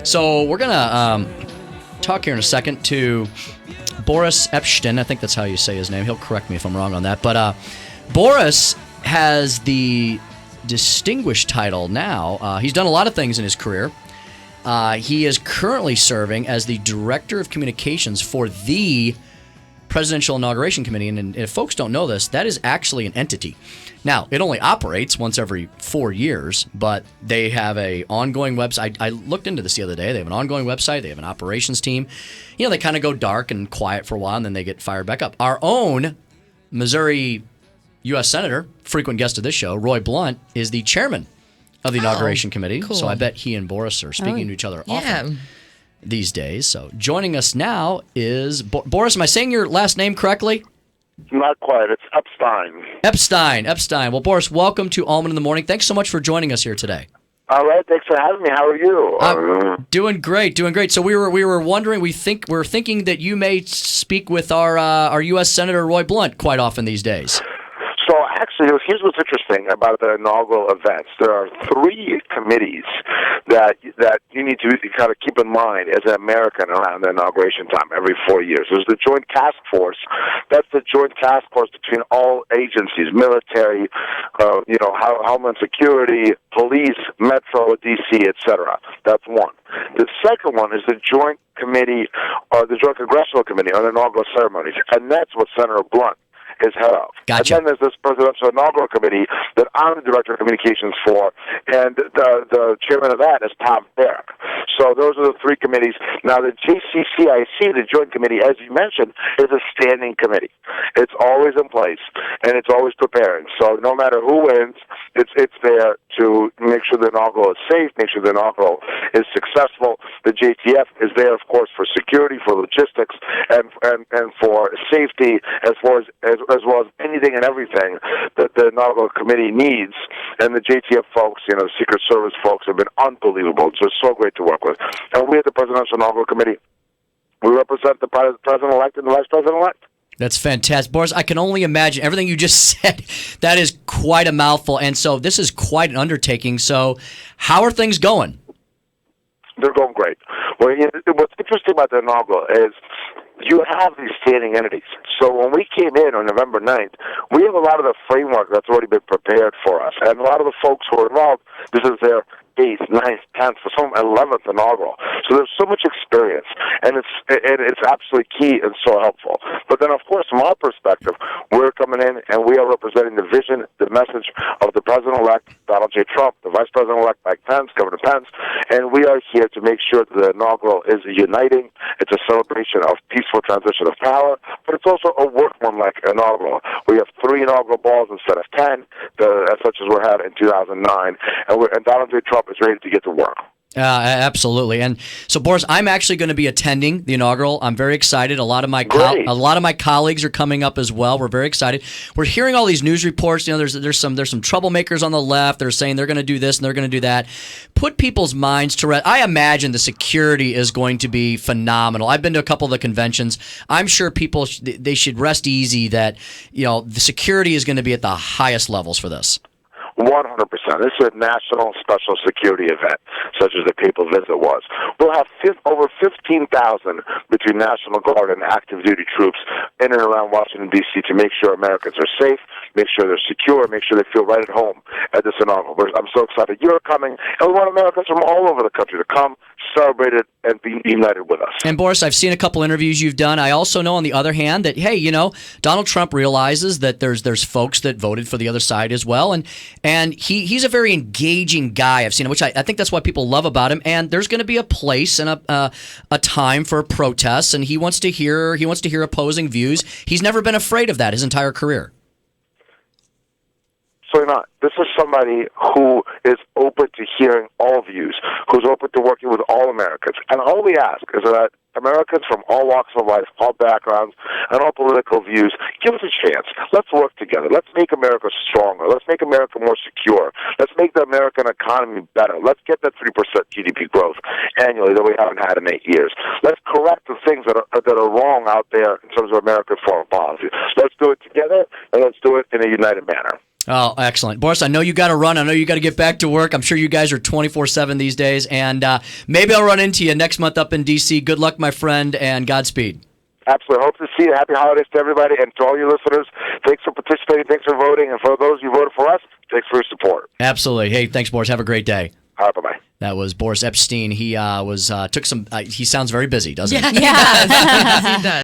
So we're going to talk here in a second to Boris Epshteyn. I think that's how you say his name. He'll correct me if I'm wrong on that. But Boris has the distinguished title now. He's done a lot of things in his career. He is currently serving as the Director of Communications for the Presidential Inauguration Committee. And if folks don't know this, that is actually an entity. Now, it only operates once every 4 years, but they have a ongoing website. I looked into this the other day. They have an ongoing website. They have an operations team. You know, they kind of go dark and quiet for a while, and then they get fired back up. Our own Missouri U.S. Senator, frequent guest of this show, Roy Blunt, is the chairman of the Inauguration Committee. Cool. So I bet he and Boris are speaking to each other often these days. So joining us now is Boris. Am I saying your last name correctly? Not quite. It's Epshteyn. Epshteyn. Well, Boris, welcome to Allman in the Morning. Thanks so much for joining us here today. All right. Thanks for having me. How are you? Doing great. So we were wondering. We're thinking that you may speak with our U.S. Senator Roy Blunt quite often these days. So actually, here's what's interesting about the inaugural events. There are 3 committees that you need to kind of keep in mind as an American around the inauguration time every 4 years. There's the Joint Task Force. That's the joint task force between all agencies, military, Homeland Security, police, Metro, D.C., etc. That's one. The second one is the Joint Committee, or the Joint Congressional Committee on Inaugural Ceremonies, and that's what Senator Blunt is head of. Gotcha. And then there's this Presidential Inaugural Committee that I'm the Director of Communications for, and the chairman of that is Tom Barrack. So those are the 3 committees. Now, the JCCIC, the Joint Committee, as you mentioned, is a standing committee. It's always in place, and it's always preparing. So no matter who wins, it's there to make sure the inaugural is safe, make sure the inaugural is successful. The JTF is there, of course, for security, for logistics, and for safety, as well as anything and everything that the inaugural committee needs. And the JTF folks, the Secret Service folks, have been unbelievable. It's just so great to work with. And we at the Presidential Inaugural Committee, we represent the President-elect and the Vice President-elect. That's fantastic. Boris, I can only imagine everything you just said. That is quite a mouthful. And so this is quite an undertaking. So how are things going? They're going great. Well, what's interesting about the inaugural is you have these standing entities. So when we came in on November 9th, we have a lot of the framework that's already been prepared for us. And a lot of the folks who are involved, this is their 8th, 9th, 10th, for some 11th inaugural. So there's so much experience, and it's absolutely key and so helpful. But then, of course, from our perspective, we're coming in and we are representing the vision, the message of the President-elect, Donald J. Trump, the Vice President-elect, Mike Pence, Governor Pence, and we are here to make sure that the inaugural is uniting. It's a celebration of peaceful transition of power, but it's also a workmanlike inaugural. We have 3 inaugural balls instead of 10, such as we had in 2009, and Donald J. Trump is ready to get to work. Absolutely. And so, Boris, I'm actually going to be attending the inaugural. I'm very excited. A lot of my colleagues are coming up as well. We're very excited. We're hearing all these news reports. There's some troublemakers on the left. They're saying they're going to do this and they're going to do that. Put people's minds to rest. I imagine the security is going to be phenomenal. I've been to a couple of the conventions. I'm sure people they should rest easy that the security is going to be at the highest levels for this. 100%. This is a national special security event, such as the papal visit was. We'll have over 15,000 between National Guard and active duty troops in and around Washington, D.C. to make sure Americans are safe, make sure they're secure, make sure they feel right at home at this inaugural. I'm so excited you're coming, and we want Americans from all over the country to come, celebrate it, and be united with us. And Boris, I've seen a couple interviews you've done. I also know, on the other hand, that Donald Trump realizes that there's folks that voted for the other side as well, and he's a very engaging guy. I've seen it, which I think that's what people love about him. And there's going to be a place and a time for protests, and he wants to hear opposing views. He's never been afraid of that his entire career. Absolutely not. This is somebody who is open to hearing all views, who's open to working with all Americans. And all we ask is that Americans from all walks of life, all backgrounds, and all political views, give us a chance. Let's work together. Let's make America stronger. Let's make America more secure. Let's make the American economy better. Let's get that 3% GDP growth annually that we haven't had in 8 years. Let's correct the things that are wrong out there in terms of American foreign policy. Let's do it together, and let's do it in a united manner. Oh, excellent. Boris, I know you got to run. I know you got to get back to work. I'm sure you guys are 24/7 these days. And maybe I'll run into you next month up in D.C. Good luck, my friend, and Godspeed. Absolutely. Hope to see you. Happy holidays to everybody. And to all your listeners, thanks for participating. Thanks for voting. And for those who voted for us, thanks for your support. Absolutely. Hey, thanks, Boris. Have a great day. All right, bye-bye. That was Boris Epshteyn. He took some. He sounds very busy, doesn't he? Yeah, he does.